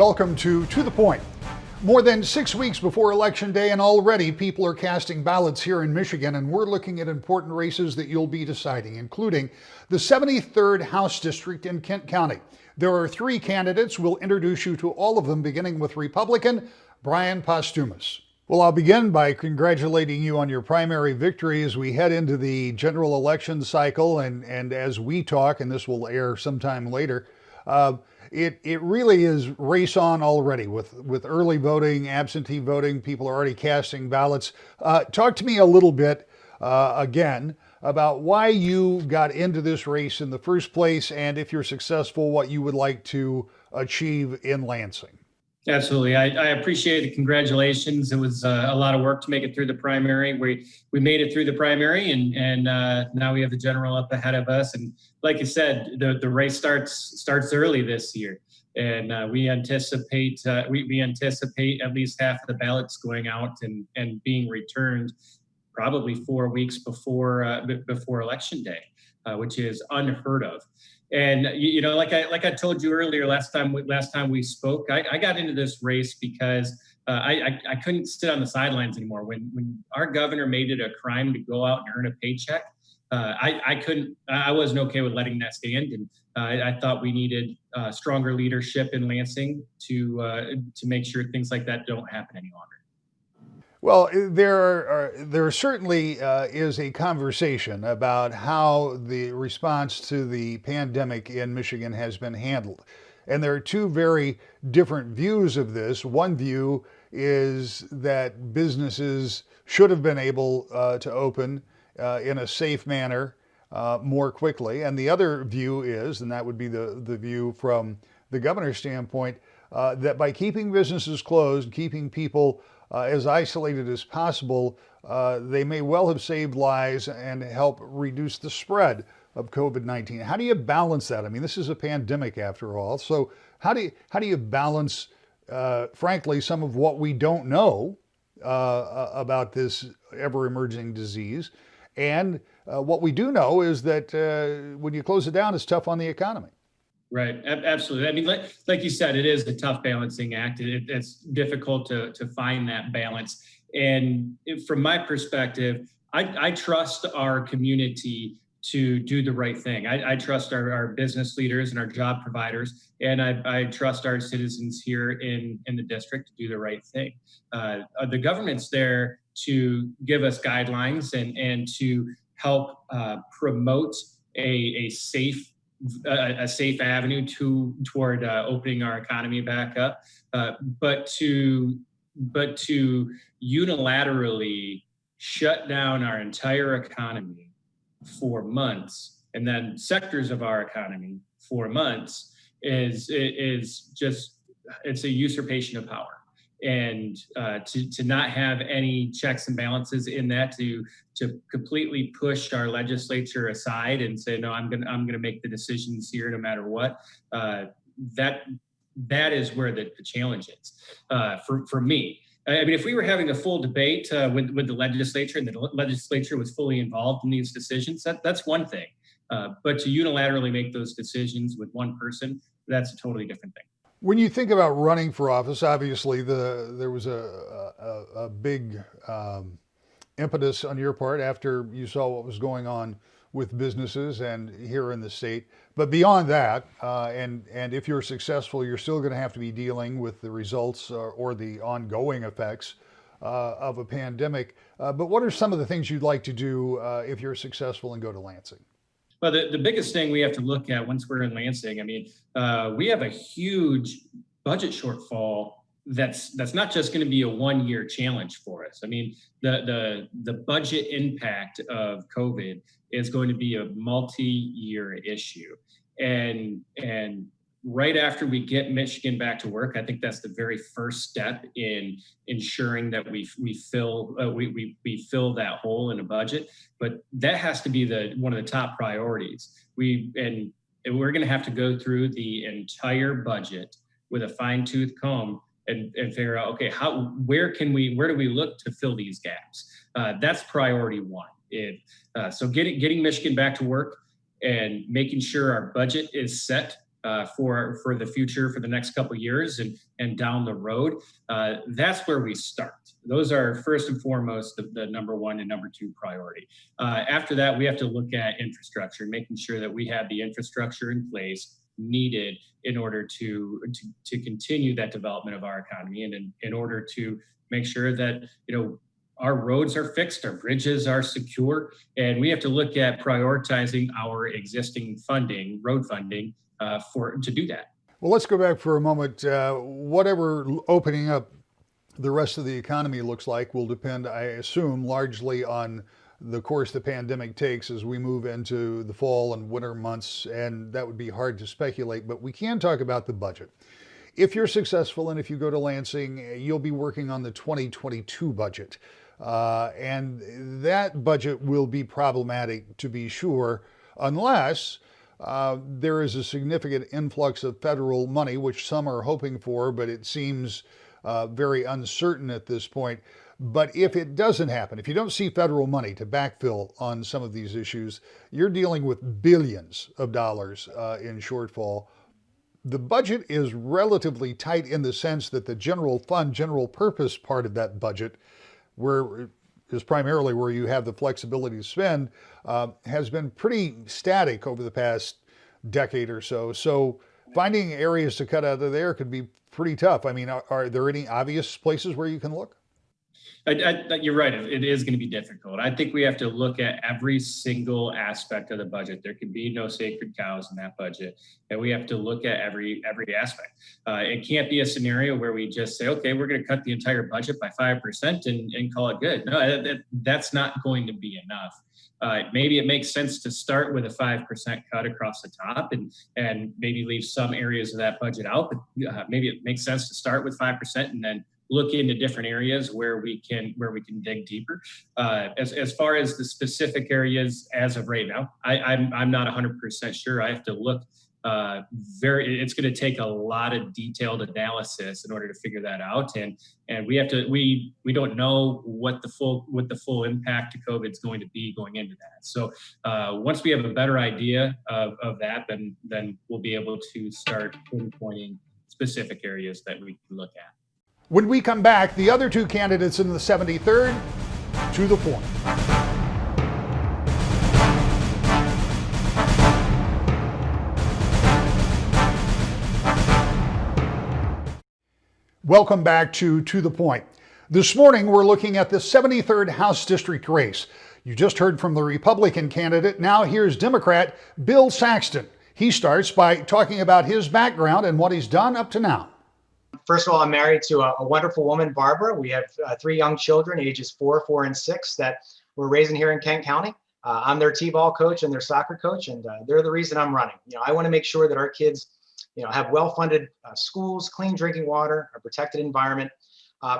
Welcome to the Point. More than 6 weeks before Election Day, and already people are casting ballots here in Michigan, and we're looking at important races that you'll be deciding, including the 73rd House District in Kent County. There are 3 candidates. We'll introduce you to all of them, beginning with Republican Brian Posthumous. Well, I'll begin by congratulating you on your primary victory as we head into the general election cycle, and as we talk, and this will air sometime later, it really is race on already with early voting, absentee voting. People are already casting ballots. Talk to me a little bit again about why you got into this race in the first place, and if you're successful, what you would like to achieve in Lansing. Absolutely. I appreciate the congratulations. It was a lot of work to make it through the primary. We made it through the primary, and now we have the general up ahead of us. And like you said, the race starts early this year, and we anticipate at least half of the ballots going out and being returned probably 4 weeks before Election Day, which is unheard of. And like I told you earlier, last time we spoke, I got into this race because I couldn't sit on the sidelines anymore. When our governor made it a crime to go out and earn a paycheck, I wasn't okay with letting that stand, and I thought we needed stronger leadership in Lansing to make sure things like that don't happen any longer. Well, there certainly is a conversation about how the response to the pandemic in Michigan has been handled. And there are 2 very different views of this. One view is that businesses should have been able to open in a safe manner more quickly. And the other view is, and that would be the view from the governor's standpoint, that by keeping businesses closed, keeping people as isolated as possible, they may well have saved lives and help reduce the spread of COVID-19. How do you balance that? I mean, this is a pandemic after all. So how do you balance, frankly, some of what we don't know about this ever-emerging disease, and what we do know is that when you close it down, it's tough on the economy. Right. Absolutely. I mean, like you said, it is a tough balancing act. It's difficult to find that balance. And from my perspective, I trust our community to do the right thing. I trust our business leaders and our job providers, and I trust our citizens here in the district to do the right thing. The government's there to give us guidelines and to help promote a safe avenue toward opening our economy back up, but to unilaterally shut down our entire economy for months, and then sectors of our economy for months, is just, it's a usurpation of power. And to not have any checks and balances in that, to completely push our legislature aside and say, no, I'm gonna make the decisions here no matter what. That is where the challenge is for me. I mean, if we were having a full debate with the legislature, and the legislature was fully involved in these decisions, that's one thing. But to unilaterally make those decisions with one person, that's a totally different thing. When you think about running for office, obviously there was a big impetus on your part after you saw what was going on with businesses and here in the state. But beyond that, and if you're successful, you're still going to have to be dealing with the results or the ongoing effects of a pandemic. But what are some of the things you'd like to do if you're successful and go to Lansing? Well, the biggest thing we have to look at once we're in Lansing, I mean, we have a huge budget shortfall that's not just going to be a one-year challenge for us. I mean, the budget impact of COVID is going to be a multi-year issue. And right after we get Michigan back to work, I think that's the very first step in ensuring that we fill that hole in a budget. But that has to be one of the top priorities. We're going to have to go through the entire budget with a fine-tooth comb and figure out, okay, where do we look to fill these gaps? That's priority one. So getting Michigan back to work and making sure our budget is set for the future, for the next couple of years and down the road, that's where we start. Those are first and foremost the number one and number two priority. After that, we have to look at infrastructure, making sure that we have the infrastructure in place needed in order to continue that development of our economy, and in order to make sure that our roads are fixed, our bridges are secure, and we have to look at prioritizing our existing funding, road funding, to do that. Well, let's go back for a moment. Whatever opening up the rest of the economy looks like will depend, I assume, largely on the course the pandemic takes as we move into the fall and winter months, and that would be hard to speculate, but we can talk about the budget. If you're successful and if you go to Lansing, you'll be working on the 2022 budget. And that budget will be problematic, to be sure, unless there is a significant influx of federal money, which some are hoping for, but it seems very uncertain at this point. But if it doesn't happen, if you don't see federal money to backfill on some of these issues, you're dealing with billions of dollars in shortfall. The budget is relatively tight in the sense that the general fund, general purpose part of that budget, where is primarily where you have the flexibility to spend, has been pretty static over the past decade or so. So finding areas to cut out of there could be pretty tough. I mean, are there any obvious places where you can look? You're right. It is going to be difficult. I think we have to look at every single aspect of the budget. There can be no sacred cows in that budget, and we have to look at every aspect. It can't be a scenario where we just say, okay, we're going to cut the entire budget by 5% and call it good. No, that's not going to be enough. Maybe it makes sense to start with a 5% cut across the top and maybe leave some areas of that budget out. But maybe it makes sense to start with 5% and then look into different areas where we can dig deeper. As far as the specific areas as of right now, I'm not 100% sure. I have to look. It's going to take a lot of detailed analysis in order to figure that out, and we don't know what the full impact of COVID is going to be going into that. So once we have a better idea of that, then we'll be able to start pinpointing specific areas that we can look at. When we come back, the other two candidates in the 73rd, to the point. Welcome back to the Point. This morning, we're looking at the 73rd House District race. You just heard from the Republican candidate. Now here's Democrat Bill Saxton. He starts by talking about his background and what he's done up to now. First of all, I'm married to a wonderful woman, Barbara. We have 3 young children, ages 4, 4, and 6, that we're raising here in Kent County. I'm their T-ball coach and their soccer coach, and they're the reason I'm running. I want to make sure that our kids, have well-funded schools, clean drinking water, a protected environment.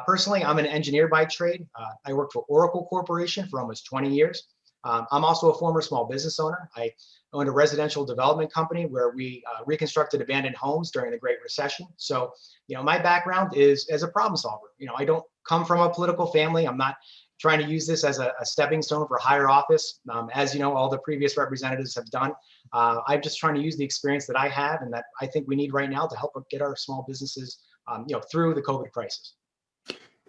Personally, I'm an engineer by trade. I worked for Oracle Corporation for almost 20 years. I'm also a former small business owner. I owned a residential development company where we reconstructed abandoned homes during the Great Recession. So, my background is as a problem solver. I don't come from a political family. I'm not trying to use this as a stepping stone for higher office. As all the previous representatives have done. I'm just trying to use the experience that I have and that I think we need right now to help get our small businesses, through the COVID crisis.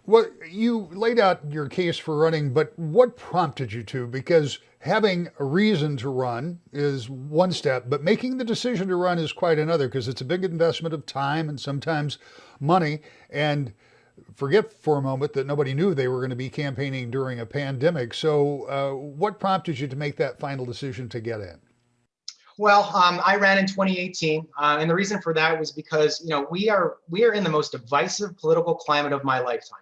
Well, you laid out your case for running, but what prompted you to? Because having a reason to run is one step, but making the decision to run is quite another, because it's a big investment of time and sometimes money. And forget for a moment that nobody knew they were going to be campaigning during a pandemic. So what prompted you to make that final decision to get in? Well, I ran in 2018, and the reason for that was because we are in the most divisive political climate of my lifetime.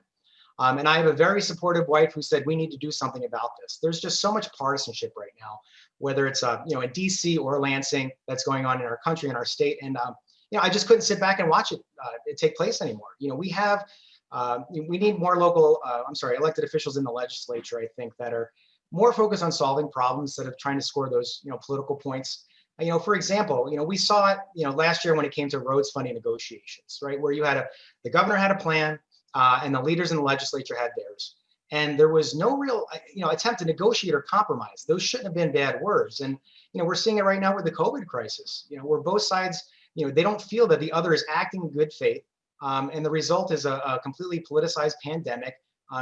And I have a very supportive wife who said we need to do something about this. There's just so much partisanship right now, whether it's in DC or Lansing, that's going on in our country and our state. And I just couldn't sit back and watch it take place anymore. We need more elected officials in the legislature, I think, that are more focused on solving problems instead of trying to score those political points. For example, we saw it last year when it came to roads funding negotiations, right, where the governor had a plan. And the leaders in the legislature had theirs. And there was no real, attempt to negotiate or compromise. Those shouldn't have been bad words. And, we're seeing it right now with the COVID crisis, where both sides they don't feel that the other is acting in good faith. And the result is a completely politicized pandemic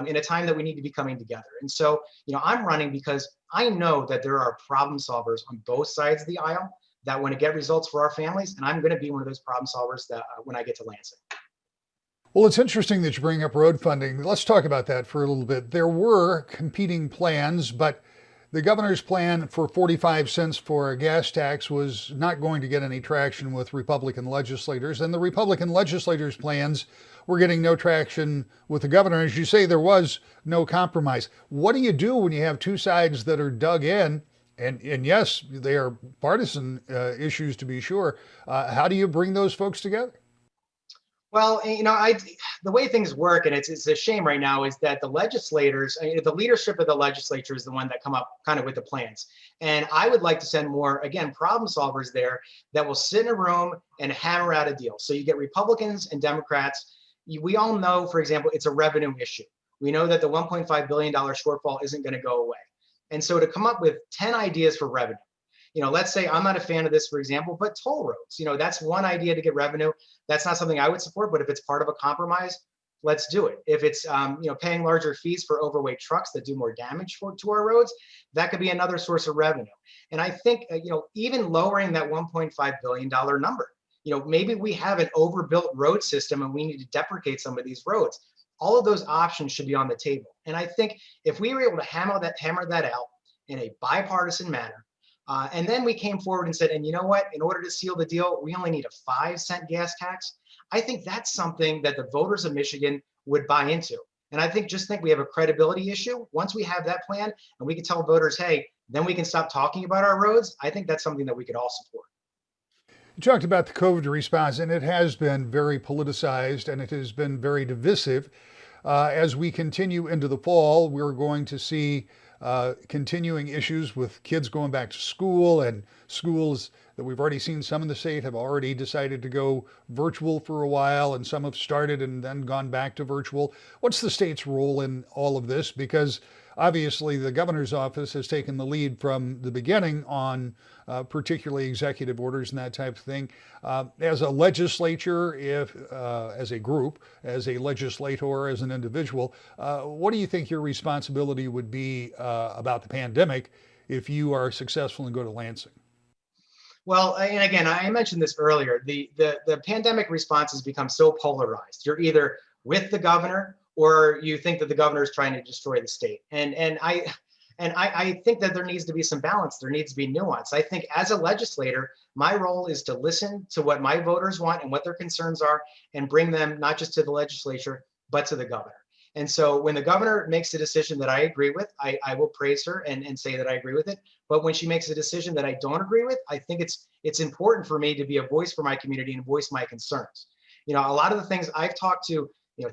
in a time that we need to be coming together. And so, I'm running because I know that there are problem solvers on both sides of the aisle that want to get results for our families. And I'm going to be one of those problem solvers that when I get to Lansing. Well, it's interesting that you bring up road funding. Let's talk about that for a little bit. There were competing plans, but the governor's plan for 45 cents for a gas tax was not going to get any traction with Republican legislators, and the Republican legislators' plans were getting no traction with the governor. As you say, there was no compromise. What do you do when you have two sides that are dug in? And yes, they are partisan issues to be sure. How do you bring those folks together? Well, the way things work, and it's a shame right now, is that the legislators, the leadership of the legislature is the one that come up kind of with the plans. And I would like to send more, again, problem solvers there that will sit in a room and hammer out a deal. So you get Republicans and Democrats. We all know, for example, it's a revenue issue. We know that the $1.5 billion shortfall isn't going to go away. And so to come up with 10 ideas for revenue, let's say I'm not a fan of this, for example, but toll roads, that's one idea to get revenue. That's not something I would support, but if it's part of a compromise, let's do it. If it's, paying larger fees for overweight trucks that do more damage to our roads, that could be another source of revenue. And I think, even lowering that $1.5 billion number, maybe we have an overbuilt road system and we need to deprecate some of these roads. All of those options should be on the table. And I think if we were able to hammer that out in a bipartisan manner, and then we came forward and said, and you know what, in order to seal the deal, we only need a 5-cent gas tax. I think that's something that the voters of Michigan would buy into. And I think we have a credibility issue. Once we have that plan and we can tell voters, hey, then we can stop talking about our roads. I think that's something that we could all support. You talked about the COVID response, and it has been very politicized and it has been very divisive. As we continue into the fall, we're going to see continuing issues with kids going back to school, and schools that we've already seen some in the state have already decided to go virtual for a while, and some have started and then gone back to virtual. What's the state's role in all of this? Because obviously the governor's office has taken the lead from the beginning on particularly executive orders and that type of thing. As a legislature, as a group, as a legislator, as an individual, what do you think your responsibility would be about the pandemic if you are successful and go to Lansing? Well, and again, I mentioned this earlier, the pandemic response has become so polarized. You're either with the governor or you think that the governor is trying to destroy the state. And I think that there needs to be some balance. There needs to be nuance. I think as a legislator, my role is to listen to what my voters want and what their concerns are and bring them not just to the legislature, but to the governor. And so when the governor makes a decision that I agree with, I will praise her and say that I agree with it. But when she makes a decision that I don't agree with, I think it's important for me to be a voice for my community and voice my concerns. A lot of the things I've talked to,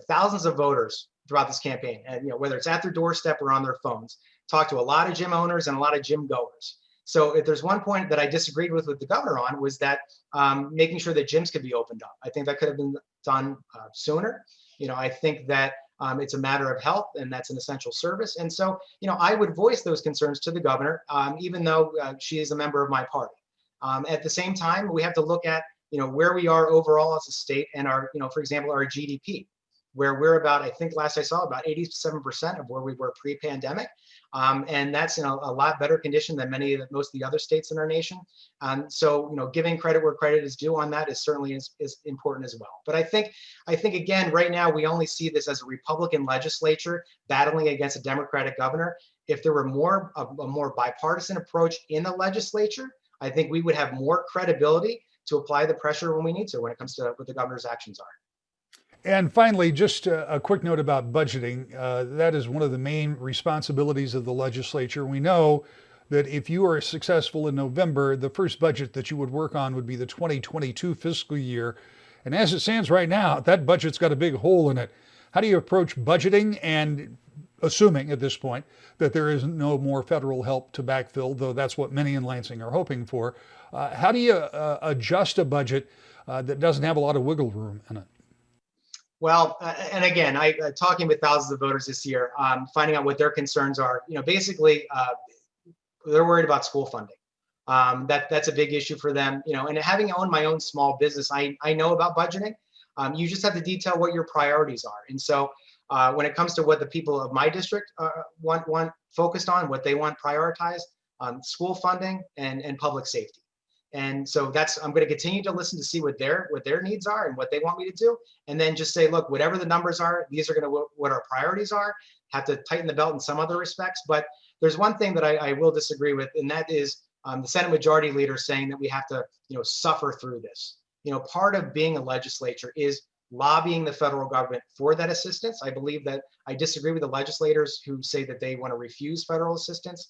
thousands of voters throughout this campaign, and whether it's at their doorstep or on their phones, talked to a lot of gym owners and a lot of gym goers. So if there's one point that I disagreed with the governor on was that making sure that gyms could be opened up. I think that could have been done sooner. I think that it's a matter of health and that's an essential service. And so, I would voice those concerns to the governor, even though she is a member of my party. At the same time, we have to look at, where we are overall as a state and our, for example, our GDP, where we're about, I think last I saw, about 87% of where we were pre-pandemic. And that's in a lot better condition than most of the other states in our nation. So, giving credit where credit is due on that is certainly is important as well. But I think again, right now, we only see this as a Republican legislature battling against a Democratic governor. If there were a more bipartisan approach in the legislature, I think we would have more credibility to apply the pressure when we need to when it comes to what the governor's actions are. And finally, just a quick note about budgeting. That is one of the main responsibilities of the legislature. We know that if you are successful in November, the first budget that you would work on would be the 2022 fiscal year. And as it stands right now, that budget's got a big hole in it. How do you approach budgeting, and assuming at this point that there is no more federal help to backfill, though that's what many in Lansing are hoping for, how do you adjust a budget that doesn't have a lot of wiggle room in it? Well, and again, talking with thousands of voters this year, finding out what their concerns are. Basically, they're worried about school funding. That's a big issue for them, and having owned my own small business, I know about budgeting. You just have to detail what your priorities are. And so when it comes to what the people of my district want focused on, what they want prioritized, school funding and public safety. And so I'm going to continue to listen to see what their needs are and what they want me to do. And then just say, look, whatever the numbers are, these are going to what our priorities are. Have to tighten the belt in some other respects. But there's one thing that I will disagree with, and that is the Senate Majority Leader saying that we have to, suffer through this. Part of being a legislature is lobbying the federal government for that assistance. I disagree with the legislators who say that they want to refuse federal assistance.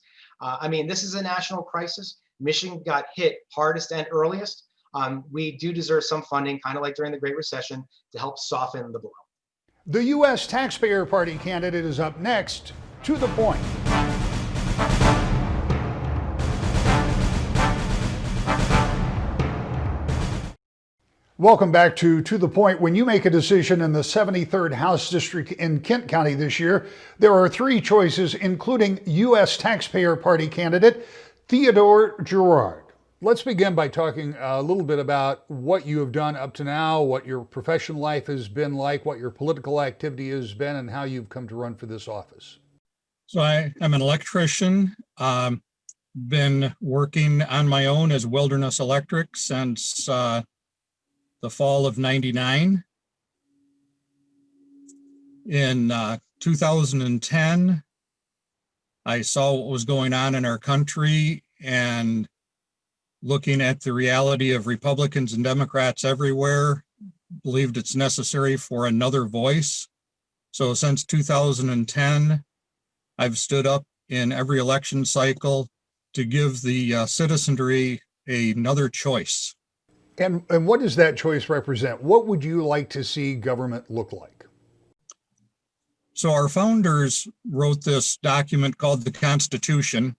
This is a national crisis. Michigan got hit hardest and earliest. We do deserve some funding, kind of like during the Great Recession, to help soften the blow. The U.S. Taxpayer Party candidate is up next. To the point. Welcome back to the Point. When you make a decision in the 73rd House District in Kent County this year, there are three choices, including U.S. Taxpayer Party candidate Theodore Girard. Let's begin by talking a little bit about what you have done up to now, what your professional life has been like, what your political activity has been, and how you've come to run for this office. So I'm an electrician, been working on my own as Wilderness Electric since the fall of '99. In 2010, I saw what was going on in our country, and looking at the reality of Republicans and Democrats everywhere, believed it's necessary for another voice. So since 2010, I've stood up in every election cycle to give the citizenry another choice. And what does that choice represent? What would you like to see government look like? So our founders wrote this document called the Constitution,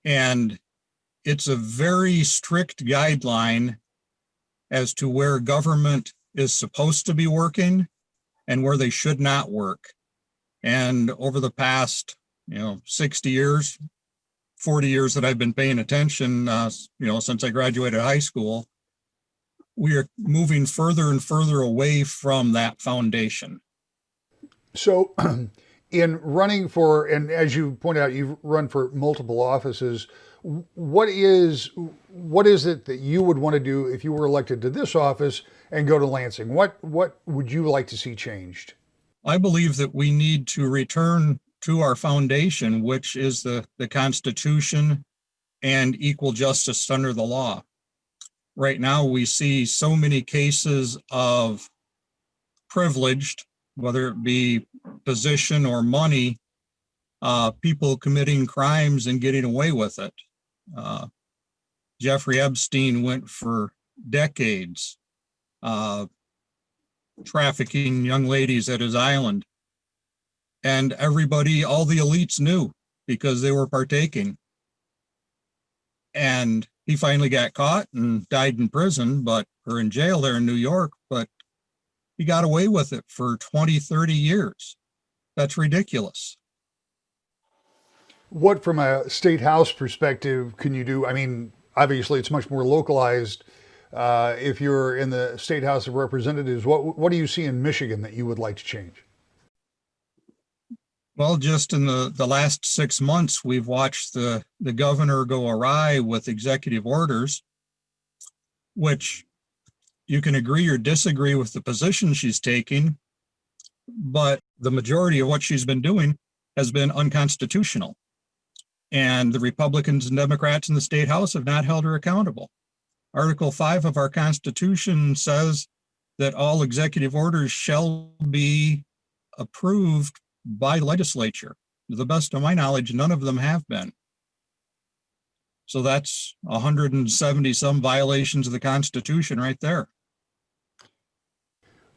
and it's a very strict guideline as to where government is supposed to be working and where they should not work. And over the past, 60 years, 40 years that I've been paying attention, since I graduated high school, we are moving further and further away from that foundation. So in running for, and as you pointed out, you've run for multiple offices, what is it that you would want to do if you were elected to this office and go to Lansing? What would you like to see changed? I believe that we need to return to our foundation, which is the Constitution and equal justice under the law. Right now, we see so many cases of privileged, whether it be position or money, people committing crimes and getting away with it. Jeffrey Epstein went for decades trafficking young ladies at his island. And everybody, all the elites knew because they were partaking. And he finally got caught and died in prison, or in jail there in New York, but he got away with it for 20, 30 years. That's ridiculous. What, from a state house perspective, can you do? Obviously it's much more localized. If you're in the state House of Representatives, what do you see in Michigan that you would like to change? Well, just in the last 6 months, we've watched the governor go awry with executive orders, which you can agree or disagree with the position she's taking, but the majority of what she's been doing has been unconstitutional. And the Republicans and Democrats in the state House have not held her accountable. Article 5 of our Constitution says that all executive orders shall be approved by legislature. To the best of my knowledge, none of them have been. So that's 170 some violations of the Constitution right there.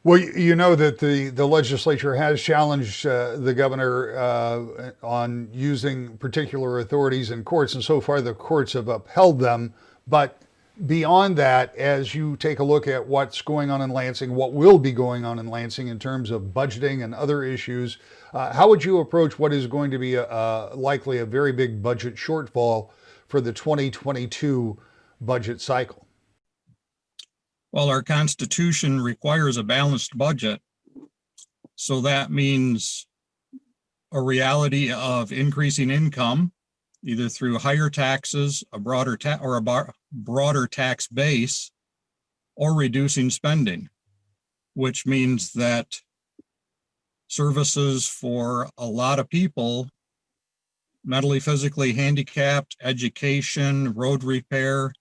Well, you know that the legislature has challenged the governor on using particular authorities in courts, and so far the courts have upheld them. But beyond that, as you take a look at what's going on in Lansing, what will be going on in Lansing in terms of budgeting and other issues, how would you approach what is going to be likely a very big budget shortfall for the 2022 budget cycle? Well, our Constitution requires a balanced budget. So that means a reality of increasing income, either through higher taxes, a broader tax base, or reducing spending, which means that services for a lot of people, mentally, physically handicapped, education, road repair,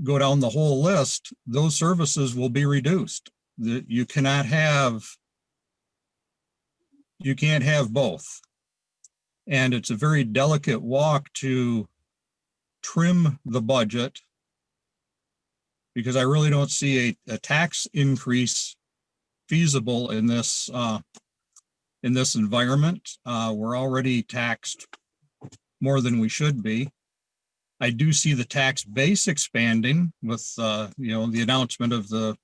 go down the whole list, those services will be reduced. You can't have both. And it's a very delicate walk to trim the budget, because I really don't see a tax increase feasible in this environment. We're already taxed more than we should be. I do see the tax base expanding with the announcement of the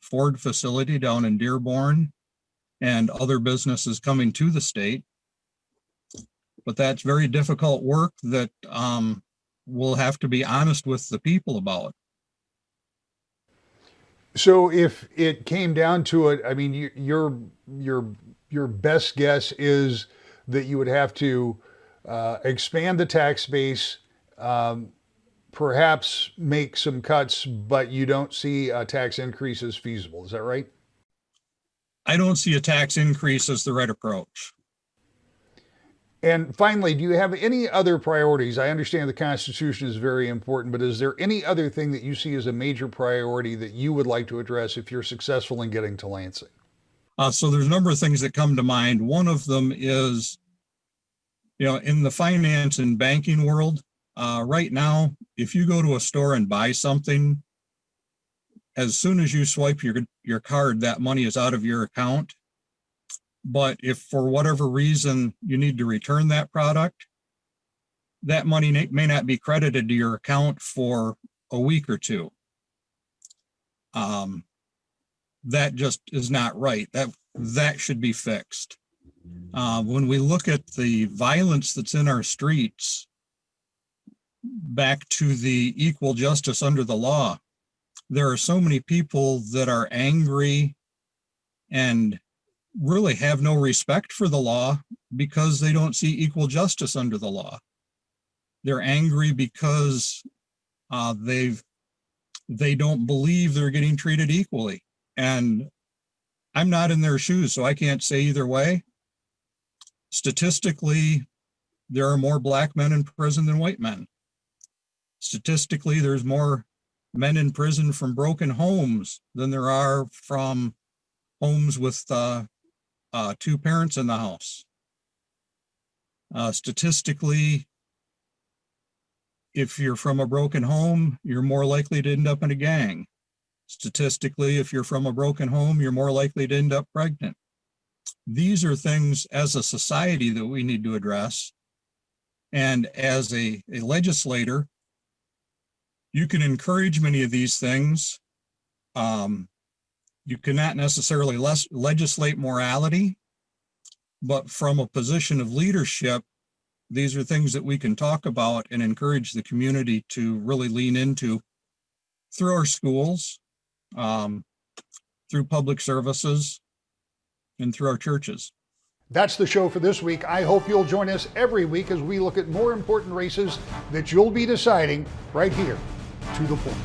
Ford facility down in Dearborn and other businesses coming to the state. But that's very difficult work that we'll have to be honest with the people about. So if it came down to it, I mean, your best guess is that you would have to expand the tax base, perhaps make some cuts, but you don't see a tax increase as feasible. Is that right? I don't see a tax increase as the right approach. And finally, do you have any other priorities? I understand the Constitution is very important, but is there any other thing that you see as a major priority that you would like to address if you're successful in getting to Lansing? So there's a number of things that come to mind. One of them is, in the finance and banking world, right now, if you go to a store and buy something, as soon as you swipe your card, that money is out of your account. But if for whatever reason you need to return that product, that money may not be credited to your account for a week or two. That just is not right. That should be fixed. When we look at the violence that's in our streets, back to the equal justice under the law, there are so many people that are angry and really have no respect for the law because they don't see equal justice under the law. They're angry because they don't believe they're getting treated equally. And I'm not in their shoes, so I can't say either way. Statistically, there are more Black men in prison than white men. Statistically, there's more men in prison from broken homes than there are from homes with two parents in the house. Statistically, if you're from a broken home, you're more likely to end up in a gang. Statistically, if you're from a broken home, you're more likely to end up pregnant. These are things as a society that we need to address. And as a legislator, you can encourage many of these things. You cannot necessarily legislate morality, but from a position of leadership, these are things that we can talk about and encourage the community to really lean into through our schools, through public services, and through our churches. That's the show for this week. I hope you'll join us every week as we look at more important races that you'll be deciding right here. To the point.